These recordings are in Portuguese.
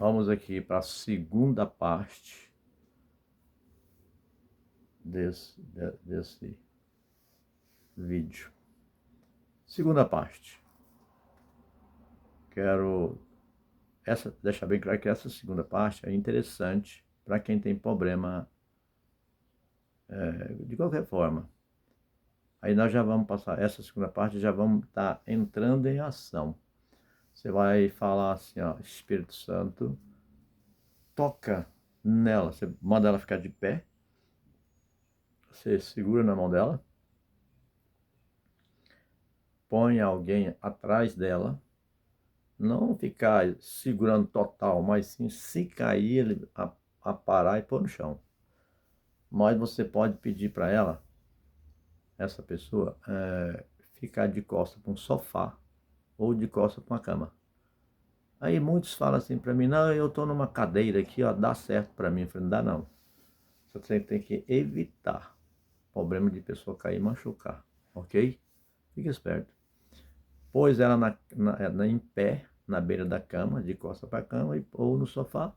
Vamos aqui para a segunda parte desse vídeo. Segunda parte. Quero deixar bem claro que essa segunda parte é interessante para quem tem problema de qualquer forma. Aí nós já vamos passar essa segunda parte, já vamos estar entrando em ação. Você vai falar assim, ó, Espírito Santo, toca nela, você manda ela ficar de pé, você segura na mão dela, põe alguém atrás dela, não ficar segurando total, mas sim se cair, ele a parar e pôr no chão. Mas você pode pedir para ela, essa pessoa, ficar de costas para um sofá ou de costas para uma cama. Aí muitos falam assim para mim, não, eu estou numa cadeira aqui, ó, dá certo para mim. Eu falei, não dá não. Você tem que evitar problema de pessoa cair e machucar, ok? Fique esperto. Pôs ela em pé, na beira da cama, de costas para a cama, ou no sofá.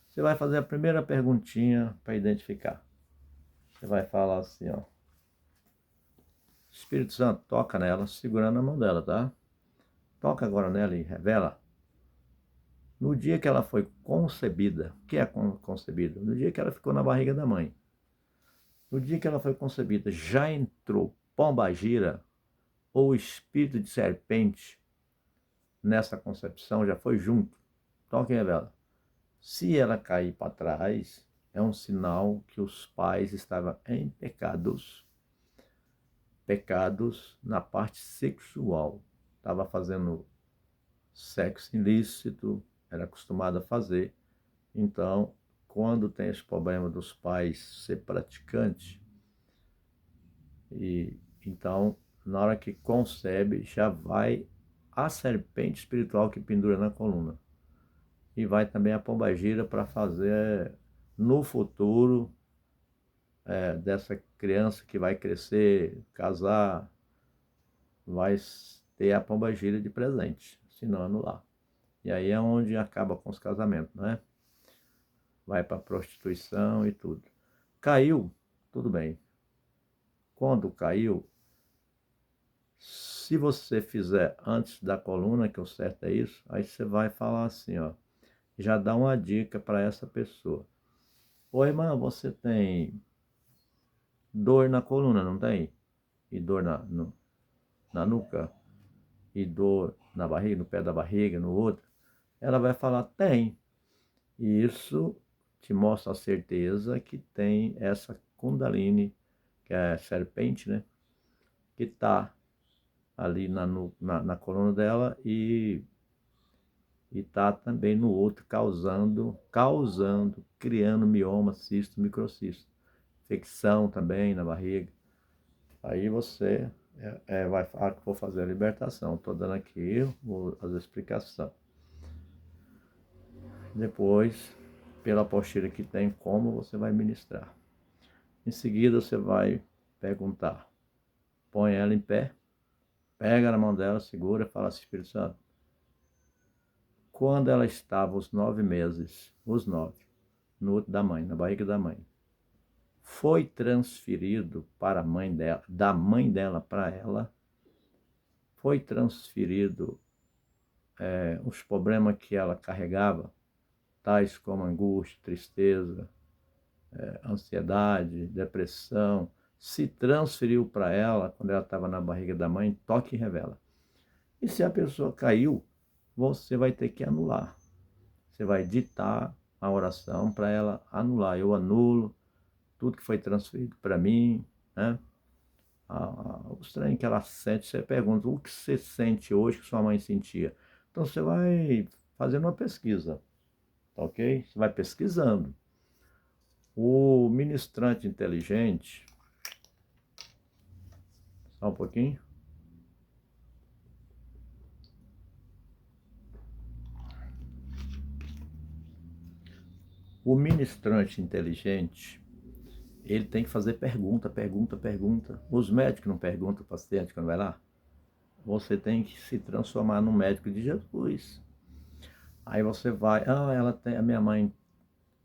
Você vai fazer a primeira perguntinha para identificar. Você vai falar assim, ó. Espírito Santo, toca nela, segurando a mão dela, tá? Toca agora nela e revela. No dia que ela foi concebida, o que é concebida? No dia que ela ficou na barriga da mãe. No dia que ela foi concebida, já entrou pombagira ou espírito de serpente nessa concepção, já foi junto. Toca e revela. Se ela cair para trás, é um sinal que os pais estavam em pecados na parte sexual. Estava fazendo sexo ilícito, era acostumado a fazer. Então, quando tem esse problema dos pais ser praticante, e então, na hora que concebe, já vai a serpente espiritual que pendura na coluna. E vai também a pombagira para fazer no futuro dessa criança que vai crescer, casar, vai ter a pombagira de presente, senão anular. E aí é onde acaba com os casamentos, né? Vai para prostituição e tudo. Caiu, tudo bem. Quando caiu, se você fizer antes da coluna, que o certo é isso, aí você vai falar assim, ó, já dá uma dica para essa pessoa. Ô irmã, você tem dor na coluna, não tem? E dor na nuca? E dor na barriga, no pé da barriga, no outro? Ela vai falar, tem. E isso te mostra a certeza que tem essa Kundalini, que é a serpente, né? Que está ali na coluna dela e está também no outro, criando mioma, cisto, microcisto. Infecção também na barriga. Aí você vai falar que vou fazer a libertação. Estou dando aqui as explicações. Depois, pela apostila que tem, como você vai ministrar. Em seguida, você vai perguntar. Põe ela em pé, pega na mão dela, segura, fala assim, Espírito Santo. Quando ela estava os 9 meses, no útero da mãe, na barriga da mãe, foi transferido para a mãe dela, da mãe dela para ela, foi transferido os problemas que ela carregava, tais como angústia, tristeza, ansiedade, depressão, se transferiu para ela quando ela estava na barriga da mãe, toque e revela. E se a pessoa caiu, você vai ter que anular. Você vai ditar a oração para ela anular. Eu anulo tudo que foi transferido para mim, né? Os trem que ela sente, você pergunta, o que você sente hoje que sua mãe sentia? Então você vai fazendo uma pesquisa, tá ok? Você vai pesquisando. O ministrante inteligente, só um pouquinho. O ministrante inteligente, ele tem que fazer pergunta. Os médicos não perguntam para o paciente quando vai lá. Você tem que se transformar no médico de Jesus. Aí você vai, ela tem, a minha mãe,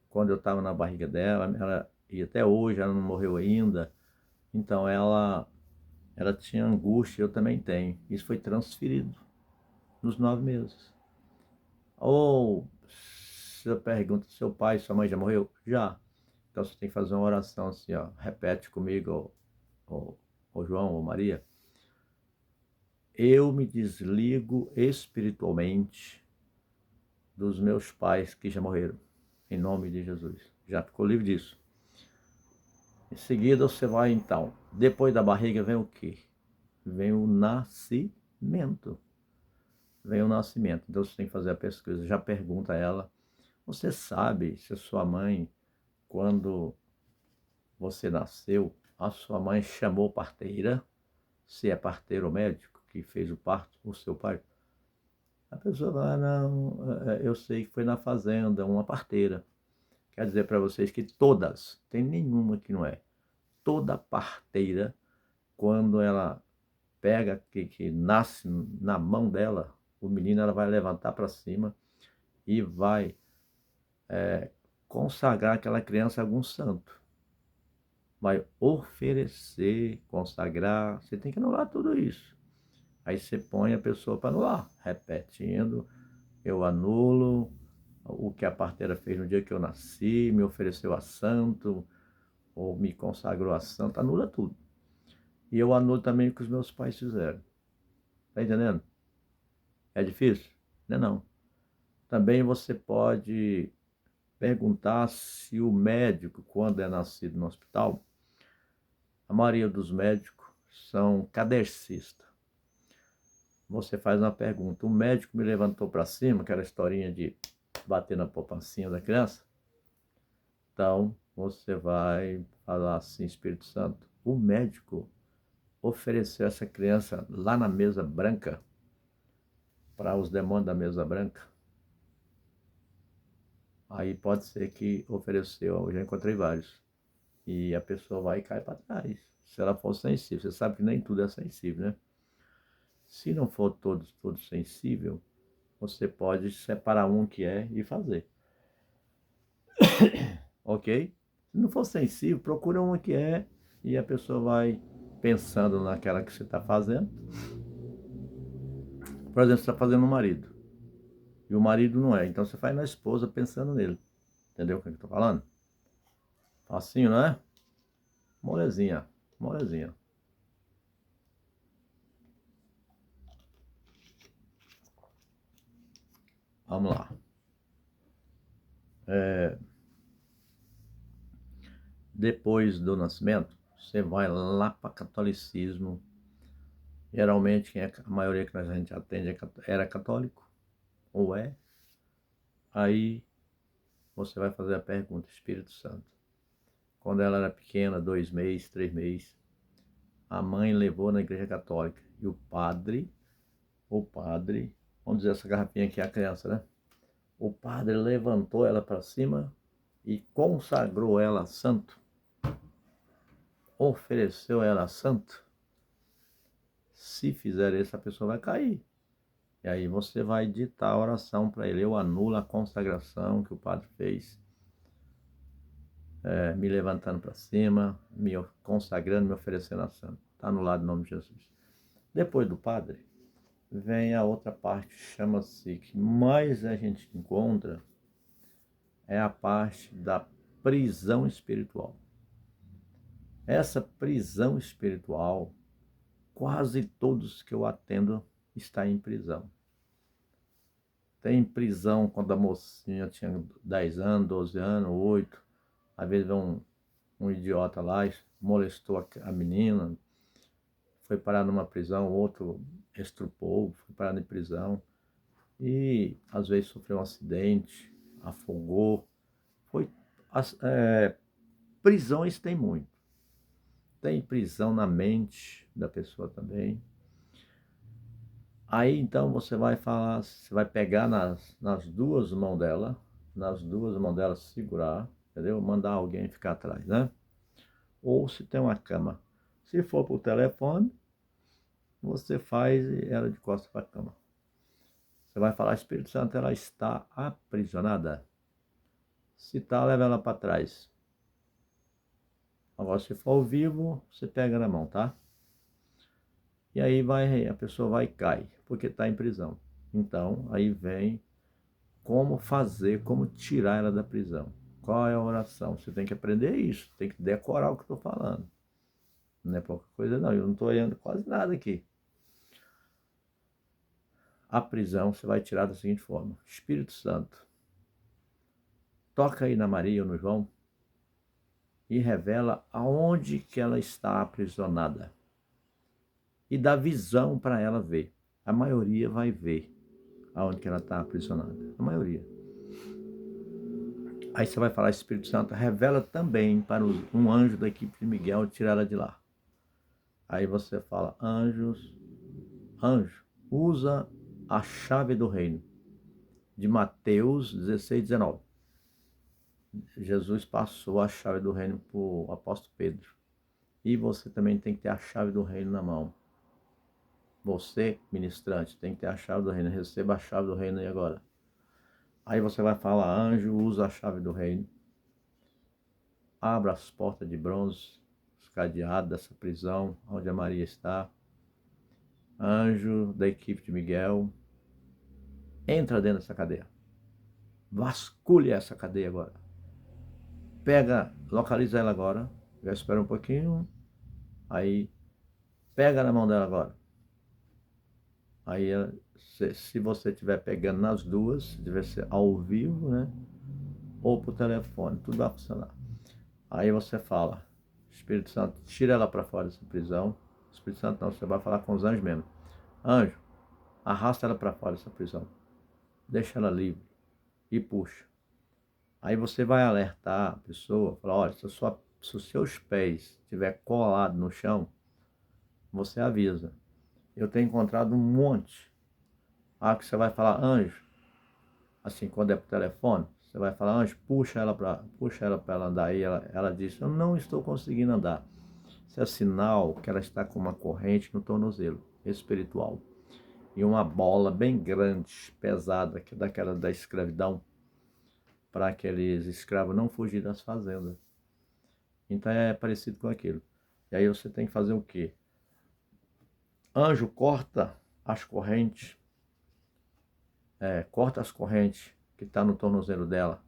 quando eu estava na barriga dela, ela, e até hoje ela não morreu ainda, então ela tinha angústia, eu também tenho. Isso foi transferido nos 9 meses. Ou você pergunta, seu pai, sua mãe já morreu? Já. Então você tem que fazer uma oração assim, ó, repete comigo, ô João, ou Maria. Eu me desligo espiritualmente dos meus pais que já morreram, em nome de Jesus. Já ficou livre disso. Em seguida você vai então, depois da barriga vem o quê? Vem o nascimento. Vem o nascimento. Então você tem que fazer a pesquisa, já pergunta a ela. Você sabe se a sua mãe, quando você nasceu, a sua mãe chamou parteira? Se é parteiro ou médico que fez o parto, o seu pai? A pessoa vai, não, eu sei que foi na fazenda, uma parteira. Quer dizer para vocês que todas, tem nenhuma que não é. Toda parteira, quando ela pega, que nasce na mão dela, o menino ela vai levantar para cima e vai consagrar aquela criança a algum santo. Vai oferecer, consagrar, você tem que anular tudo isso. Aí você põe a pessoa para anular, repetindo, eu anulo o que a parteira fez no dia que eu nasci, me ofereceu a santo, ou me consagrou a santo, anula tudo. E eu anulo também o que os meus pais fizeram. Tá entendendo? É difícil? Não é não. Também você pode perguntar se o médico, quando é nascido no hospital, a maioria dos médicos são cadercistas. Você faz uma pergunta, o médico me levantou para cima, aquela historinha de bater na poupancinha da criança. Então, você vai falar assim, Espírito Santo, o médico ofereceu essa criança lá na mesa branca, para os demônios da mesa branca. Aí pode ser que ofereceu, eu já encontrei vários. E a pessoa vai e cai para trás. Se ela for sensível, você sabe que nem tudo é sensível, né? Se não for todo sensível, você pode separar um que é e fazer. Ok? Se não for sensível, procura um que é e a pessoa vai pensando naquela que você está fazendo. Por exemplo, você está fazendo um marido. E o marido não é. Então você faz na esposa pensando nele. Entendeu o que eu estou falando? Facinho, não é? Molezinha. Molezinha. Vamos lá. Depois do nascimento, você vai lá para catolicismo. Geralmente, a maioria que a gente atende era católico, ou é. Aí você vai fazer a pergunta, Espírito Santo. Quando ela era pequena, 2 meses, 3 meses, a mãe levou na igreja católica. E o padre, vamos dizer essa garrafinha aqui é a criança, né? O padre levantou ela para cima e consagrou ela a santo. Ofereceu ela a santo. Se fizer isso, a pessoa vai cair. E aí você vai ditar a oração para ele. Eu anulo a consagração que o padre fez, me levantando para cima, me consagrando, me oferecendo a santo. Está anulado em nome de Jesus. Depois do padre, vem a outra parte, chama-se, que mais a gente encontra, é a parte da prisão espiritual. Essa prisão espiritual, quase todos que eu atendo estão em prisão. Tem prisão quando a mocinha tinha 10 anos, 12 anos, 8. Às vezes um idiota lá, molestou a menina, foi parar numa prisão, outro estrupou, foi parar em prisão. E às vezes sofreu um acidente, afogou. Foi, prisões tem muito. Tem prisão na mente da pessoa também. Aí então você vai falar, você vai pegar nas duas mãos dela, segurar, entendeu? Mandar alguém ficar atrás, né? Ou se tem uma cama. Se for por telefone, você faz ela de costas para a cama. Você vai falar, Espírito Santo, ela está aprisionada. Se tá, leva ela para trás. Agora, se for ao vivo, você pega na mão, tá? E aí a pessoa vai e cai, porque está em prisão. Então, aí vem como fazer, como tirar ela da prisão. Qual é a oração? Você tem que aprender isso, tem que decorar o que eu estou falando. Não é pouca coisa não, eu não estou olhando quase nada aqui. A prisão você vai tirar da seguinte forma: Espírito Santo, toca aí na Maria ou no João e revela aonde que ela está aprisionada. E dá visão para ela ver. A maioria vai ver aonde que ela está aprisionada. A maioria. Aí você vai falar, Espírito Santo, revela também para um anjo da equipe de Miguel tirar ela de lá. Aí você fala, anjo, usa a chave do reino. De Mateus 16, 19. Jesus passou a chave do reino para o apóstolo Pedro. E você também tem que ter a chave do reino na mão. Você, ministrante, tem que ter a chave do reino. Receba a chave do reino aí agora. Aí você vai falar, anjo, usa a chave do reino. Abra as portas de bronze, os cadeados dessa prisão, onde a Maria está. Anjo da equipe de Miguel, entra dentro dessa cadeia. Vasculhe essa cadeia agora. Pega, localiza ela agora. Já espera um pouquinho. Aí, pega na mão dela agora. Aí, se você estiver pegando nas duas, deve ser ao vivo, né? Ou por telefone, tudo vai funcionar. Aí você fala, Espírito Santo, tira ela para fora dessa prisão. Espírito Santo não, você vai falar com os anjos mesmo. Anjo, arrasta ela para fora dessa prisão. Deixa ela livre e puxa. Aí você vai alertar a pessoa, falar, olha, se os seus pés estiver colado no chão, você avisa. Eu tenho encontrado um monte. Ah, que você vai falar, anjo, assim, quando é por telefone, você vai falar, anjo, puxa ela para ela andar. Aí ela diz, eu não estou conseguindo andar. Isso é sinal que ela está com uma corrente no tornozelo espiritual. E uma bola bem grande, pesada, que é daquela da escravidão, para aqueles escravos não fugir das fazendas. Então é parecido com aquilo. E aí você tem que fazer o quê? Anjo, corta as correntes. Corta as correntes que está no tornozelo dela.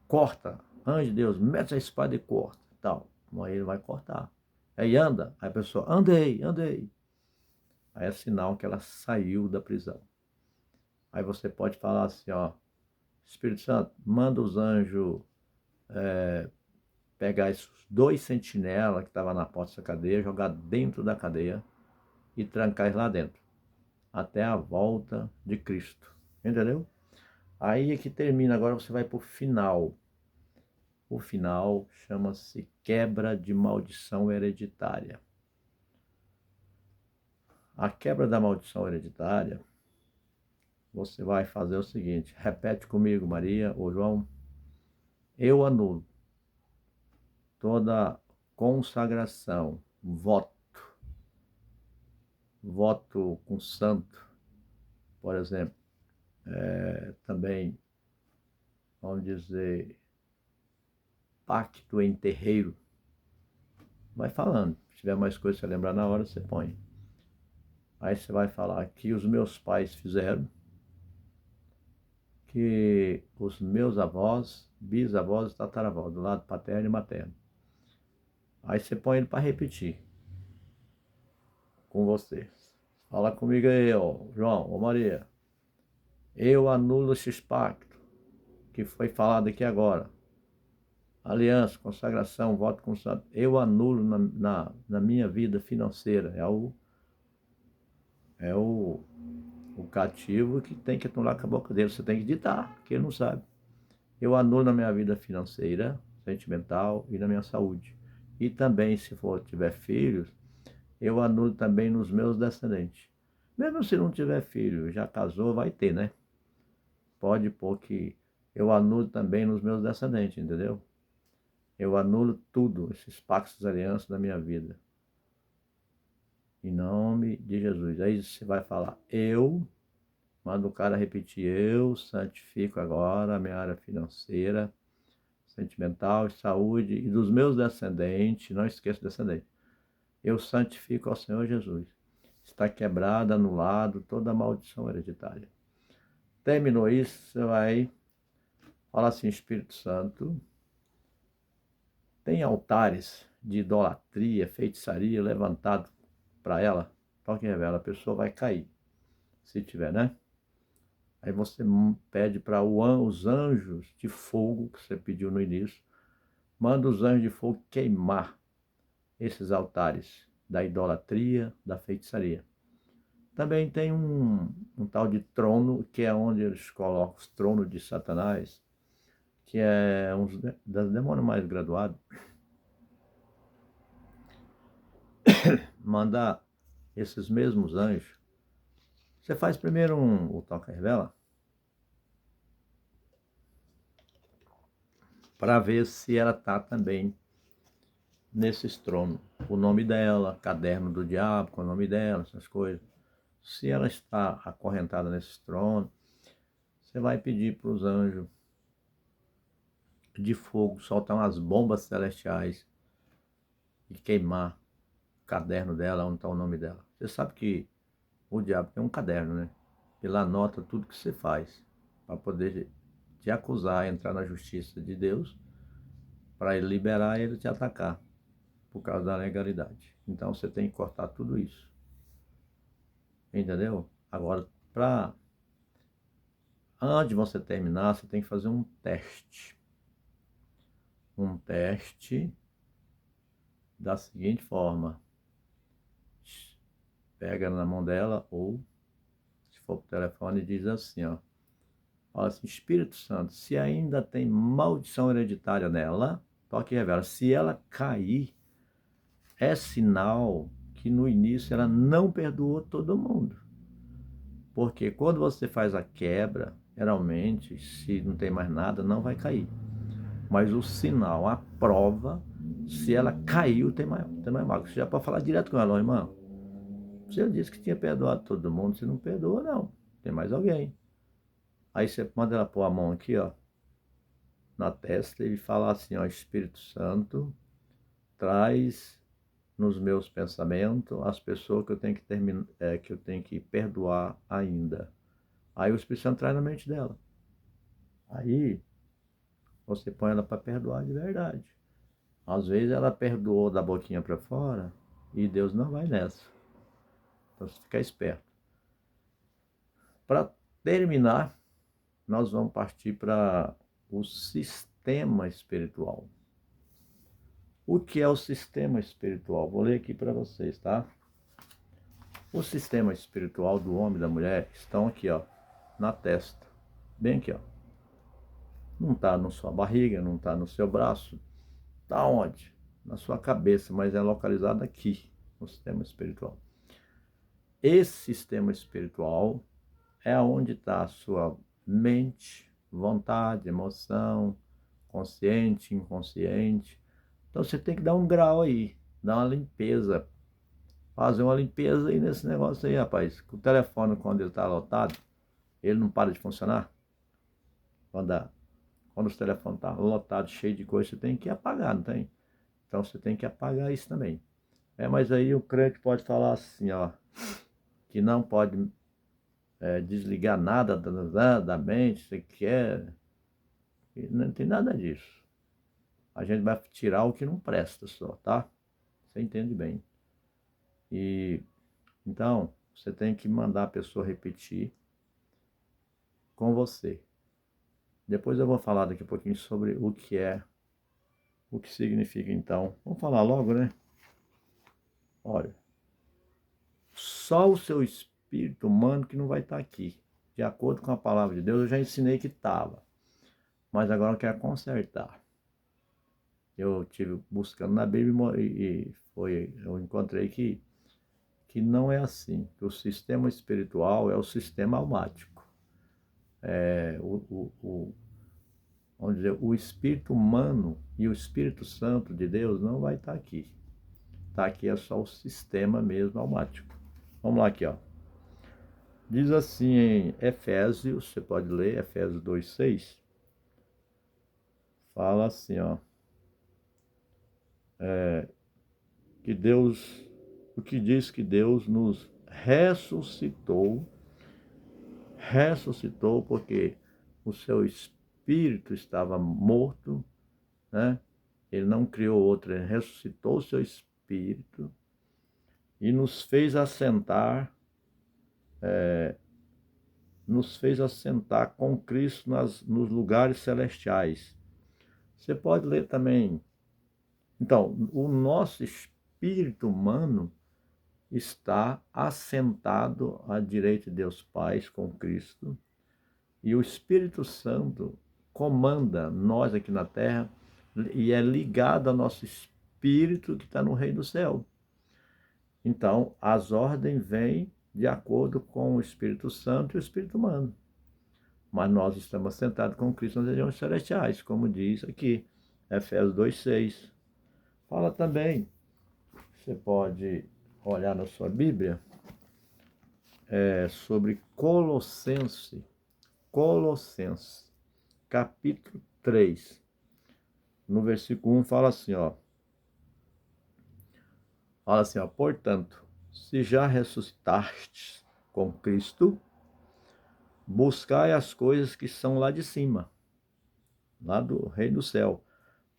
Corta. Anjo de Deus, mete a espada e corta. Tal. Aí ele vai cortar. Aí anda. Aí a pessoa, andei, andei. Aí é sinal que ela saiu da prisão. Aí você pode falar assim, ó, Espírito Santo, manda os anjos pegar esses 2 sentinelas que estavam na porta dessa cadeia, jogar dentro da cadeia e trancar eles lá dentro, até a volta de Cristo. Entendeu? Aí é que termina, agora você vai para o final. O final chama-se quebra de maldição hereditária. A quebra da maldição hereditária, você vai fazer o seguinte, repete comigo, Maria ou João, eu anulo toda consagração, voto com santo, por exemplo, também, vamos dizer, pacto em terreiro. Vai falando, se tiver mais coisa para você lembrar na hora, você põe. Aí você vai falar que os meus pais fizeram, que os meus avós, bisavós e tataravós, do lado paterno e materno. Aí você põe ele para repetir com você. Fala comigo aí, ó, João, ô Maria. Eu anulo esses pactos que foi falado aqui agora. Aliança, consagração, voto com santo. Eu anulo na minha vida financeira. É o cativo que tem que anular com a boca dele. Você tem que ditar, porque ele não sabe. Eu anulo na minha vida financeira, sentimental e na minha saúde. E também, se tiver filhos, eu anulo também nos meus descendentes. Mesmo se não tiver filho, já casou, vai ter, né? Pode pôr que eu anulo também nos meus descendentes, entendeu? Eu anulo tudo, esses pactos e alianças da minha vida. Em nome de Jesus. Aí você vai falar, eu Manda o cara repetir: eu santifico agora a minha área financeira, sentimental, saúde e dos meus descendentes, não esqueça descendente. Eu santifico ao Senhor Jesus. Está quebrada, anulado toda a maldição hereditária. Terminou isso, você vai falar assim: Espírito Santo, tem altares de idolatria, feitiçaria levantado para ela? Toque e revela, a pessoa vai cair, se tiver, né? Aí você pede para os anjos de fogo, que você pediu no início, manda os anjos de fogo queimar esses altares da idolatria, da feitiçaria. Também tem um tal de trono, que é onde eles colocam os tronos de Satanás, que é um dos demônios mais graduados. Mandar esses mesmos anjos. Você faz primeiro o toca-revela para ver se ela está também nesses tronos. O nome dela, caderno do diabo, com o nome dela, essas coisas. Se ela está acorrentada nesses tronos, você vai pedir para os anjos de fogo soltar umas bombas celestiais e queimar o caderno dela, onde está o nome dela. Você sabe que o diabo tem um caderno, né? Ele anota tudo que você faz para poder te acusar, entrar na justiça de Deus, para ele liberar e ele te atacar por causa da legalidade. Então você tem que cortar tudo isso. Entendeu? Agora, antes de você terminar, você tem que fazer um teste. Um teste da seguinte forma: pega na mão dela ou, se for por telefone, diz assim, ó. Fala assim: Espírito Santo, se ainda tem maldição hereditária nela, toque e revela. Se ela cair, é sinal que no início ela não perdoou todo mundo. Porque quando você faz a quebra, geralmente, se não tem mais nada, não vai cair. Mas o sinal, a prova, se ela caiu, tem mais mágoa. Você já pode falar direto com ela: irmão, você disse que tinha perdoado todo mundo, você não perdoa, não. Tem mais alguém. Aí você manda ela pôr a mão aqui, ó, na testa e falar assim: ó, Espírito Santo, traz nos meus pensamentos as pessoas que eu tenho que que eu tenho que perdoar ainda. Aí o Espírito Santo traz na mente dela. Aí você põe ela para perdoar de verdade. Às vezes ela perdoou da boquinha para fora e Deus não vai nessa. Então você fica esperto. Para terminar, nós vamos partir para o sistema espiritual. O que é o sistema espiritual? Vou ler aqui para vocês, tá? O sistema espiritual do homem e da mulher estão aqui, ó, na testa. Bem aqui, ó. Não está na sua barriga, não está no seu braço. Está onde? Na sua cabeça, mas é localizado aqui, no sistema espiritual. Esse sistema espiritual é onde está a sua mente, vontade, emoção, consciente, inconsciente. Então você tem que dar um grau aí, dar uma limpeza, fazer uma limpeza aí nesse negócio aí, rapaz. O telefone, quando ele está lotado, ele não para de funcionar. Quando os telefones estão lotados, cheio de coisa, você tem que apagar, não tem? Então você tem que apagar isso também. Mas aí o crente pode falar assim, ó, que não pode desligar nada da mente, você quer. Não tem nada disso. A gente vai tirar o que não presta só, tá? Você entende bem. E então, você tem que mandar a pessoa repetir com você. Depois eu vou falar daqui a pouquinho sobre o que é, o que significa então. Vamos falar logo, né? Olha, só o seu espírito humano que não vai estar aqui. De acordo com a palavra de Deus, eu já ensinei que estava. Mas agora eu quero consertar. Eu tive buscando na Bíblia e eu encontrei que não é assim. Que o sistema espiritual é o sistema almático. Vamos dizer, o espírito humano e o Espírito Santo de Deus não vai estar aqui. Está aqui é só o sistema mesmo almático. Vamos lá aqui, ó. Diz assim em Efésios, você pode ler, Efésios 2:6, fala assim, ó, que Deus, o que diz que Deus nos ressuscitou porque o seu espírito estava morto, né? Ele não criou outro, ele ressuscitou o seu espírito e nos fez assentar com Cristo nos lugares celestiais. Você pode ler também. Então, o nosso espírito humano está assentado à direita de Deus Pai com Cristo, e o Espírito Santo comanda nós aqui na terra e é ligado ao nosso espírito que está no reino do céu. Então, as ordens vêm de acordo com o Espírito Santo e o Espírito humano. Mas nós estamos sentados com Cristo nas regiões celestiais, como diz aqui, Efésios 2:6. Fala também, você pode olhar na sua Bíblia, sobre Colossenses, capítulo 3. No versículo 1 fala assim, ó, portanto, se já ressuscitastes com Cristo, buscai as coisas que são lá de cima, lá do reino do céu,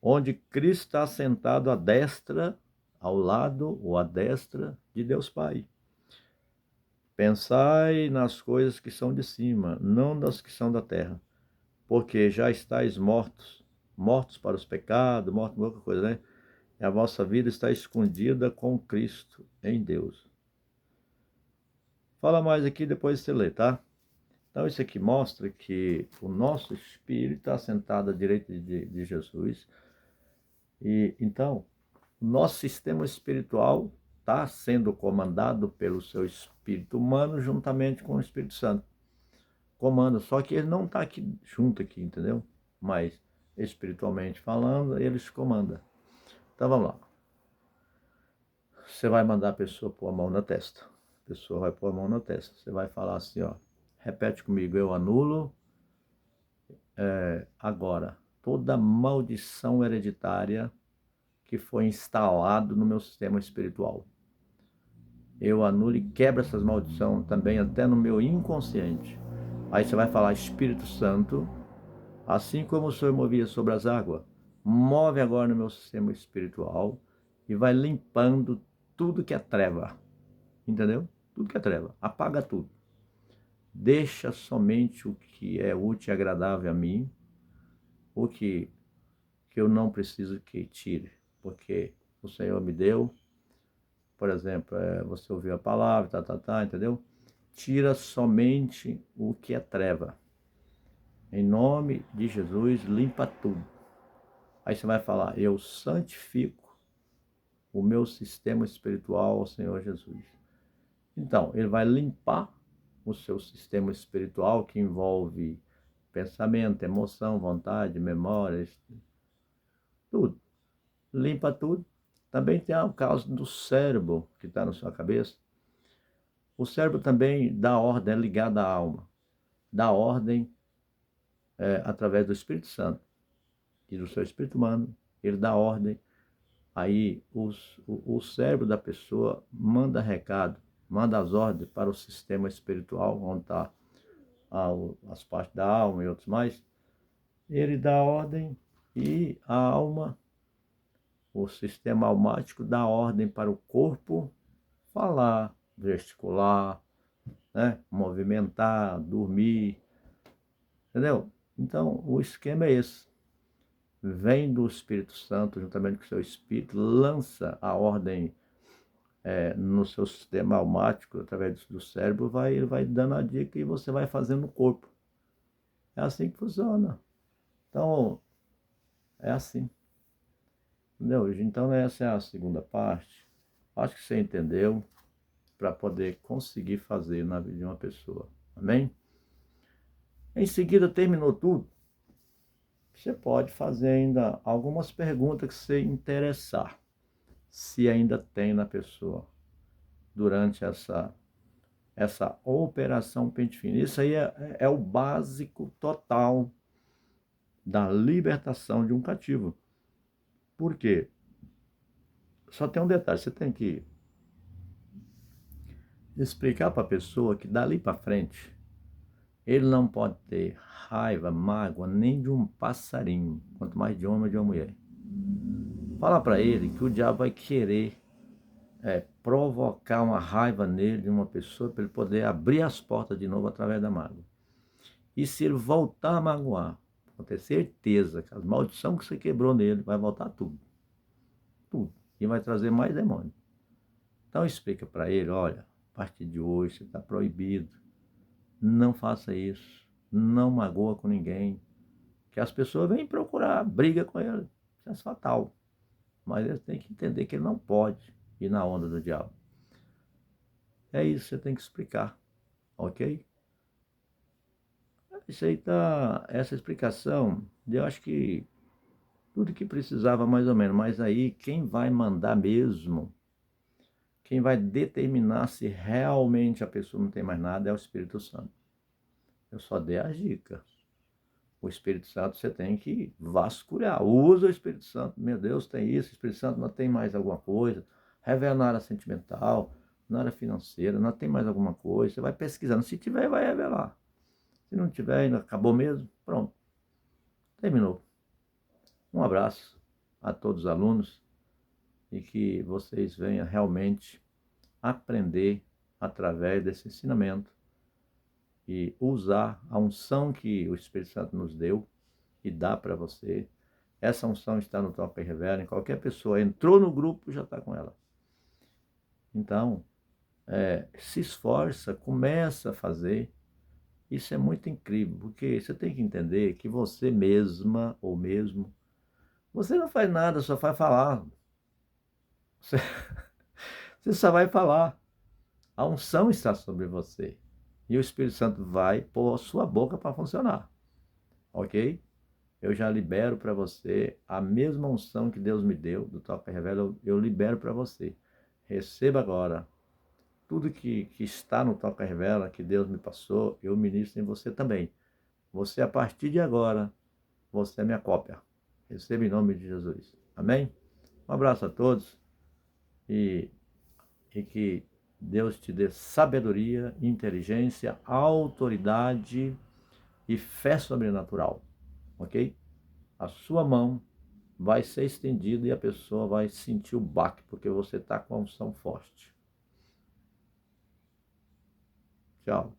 onde Cristo está sentado à destra, ao lado ou à destra de Deus Pai. Pensai nas coisas que são de cima, não das que são da terra, porque já estáis mortos para os pecados, mortos para qualquer coisa, né? E a vossa vida está escondida com Cristo em Deus. Fala mais aqui, depois você lê, tá? Então, isso aqui mostra que o nosso espírito está sentado à direita de Jesus. E então, o nosso sistema espiritual está sendo comandado pelo seu espírito humano juntamente com o Espírito Santo. Comanda, só que ele não está aqui junto aqui, entendeu? Mas espiritualmente falando, ele se comanda. Então vamos lá. Você vai mandar a pessoa pôr a mão na testa. A pessoa vai pôr a mão na testa. Você vai falar assim, ó. Repete comigo, eu anulo agora toda maldição hereditária que foi instalado no meu sistema espiritual. Eu anulo e quebro essas maldições também até no meu inconsciente. Aí você vai falar, Espírito Santo, assim como o Senhor movia sobre as águas, move agora no meu sistema espiritual e vai limpando tudo que é treva. Entendeu? Tudo que é treva. Apaga tudo. Deixa somente o que é útil e agradável a mim, o que eu não preciso que tire, porque o Senhor me deu. Por exemplo, você ouviu a palavra, entendeu? Tira somente o que é treva. Em nome de Jesus, limpa tudo. Aí você vai falar, eu santifico o meu sistema espiritual ao Senhor Jesus. Então, ele vai limpar o seu sistema espiritual, que envolve pensamento, emoção, vontade, memórias, tudo. Limpa tudo. Também tem o caso do cérebro que está na sua cabeça. O cérebro também dá ordem, é ligado à alma. Dá ordem através do Espírito Santo e do seu espírito humano. Ele dá ordem. Aí o cérebro da pessoa manda recado, manda as ordens para o sistema espiritual, onde está as partes da alma e outros mais. Ele dá ordem e a alma, o sistema almático, dá ordem para o corpo falar, gesticular, né? Movimentar, dormir, entendeu? Então, o esquema é esse. Vem do Espírito Santo, juntamente com o seu Espírito, lança a ordem no seu sistema almático, através do cérebro, ele vai dando a dica e você vai fazendo no corpo. É assim que funciona. Então, é assim. Entendeu? Então, essa é a segunda parte. Acho que você entendeu, para poder conseguir fazer na vida de uma pessoa. Amém? Em seguida, terminou tudo. Você pode fazer ainda algumas perguntas que você interessar, se ainda tem na pessoa, durante essa operação pente fino. Isso aí é o básico total da libertação de um cativo. Por quê? Só tem um detalhe, você tem que explicar para a pessoa que dali para frente ele não pode ter raiva, mágoa nem de um passarinho, quanto mais de homem ou de uma mulher. Fala para ele que o diabo vai querer provocar uma raiva nele de uma pessoa para ele poder abrir as portas de novo através da mágoa. E se ele voltar a magoar, pode ter certeza que as maldições que você quebrou nele vai voltar tudo. Tudo. E vai trazer mais demônio. Então explica para ele, olha, a partir de hoje você está proibido. Não faça isso. Não magoa com ninguém. Que as pessoas vêm procurar briga com ele. Isso é fatal. Mas eles têm que entender que ele não pode ir na onda do diabo. É isso que você tem que explicar. Ok? Isso aí tá, essa explicação, eu acho que tudo que precisava mais ou menos. Mas aí quem vai mandar mesmo, quem vai determinar se realmente a pessoa não tem mais nada é o Espírito Santo. Eu só dei as dicas. O Espírito Santo você tem que vasculhar. Usa o Espírito Santo. Meu Deus, tem isso. O Espírito Santo não tem mais alguma coisa. Revela na área sentimental, na área financeira, não tem mais alguma coisa. Você vai pesquisando. Se tiver, vai revelar. Se não tiver, ainda acabou mesmo. Pronto. Terminou. Um abraço a todos os alunos e que vocês venham realmente aprender através desse ensinamento e usar a unção que o Espírito Santo nos deu e dá para você. Essa unção está no Toca e Revela. Qualquer pessoa entrou no grupo, já está com ela. Então, se esforça, começa a fazer. Isso é muito incrível, porque você tem que entender que você mesma ou mesmo, você não faz nada, só vai falar. Você, você só vai falar. A unção está sobre você. E o Espírito Santo vai pôr a sua boca para funcionar. Ok? Eu já libero para você a mesma unção que Deus me deu, do Toca e Revela, eu libero para você. Receba agora. Tudo que está no Toca e Revela, que Deus me passou, eu ministro em você também. Você, a partir de agora, você é minha cópia. Receba em nome de Jesus. Amém? Um abraço a todos e que Deus te dê sabedoria, inteligência, autoridade e fé sobrenatural. Ok? A sua mão vai ser estendida e a pessoa vai sentir o baque, porque você está com a unção forte. Tchau.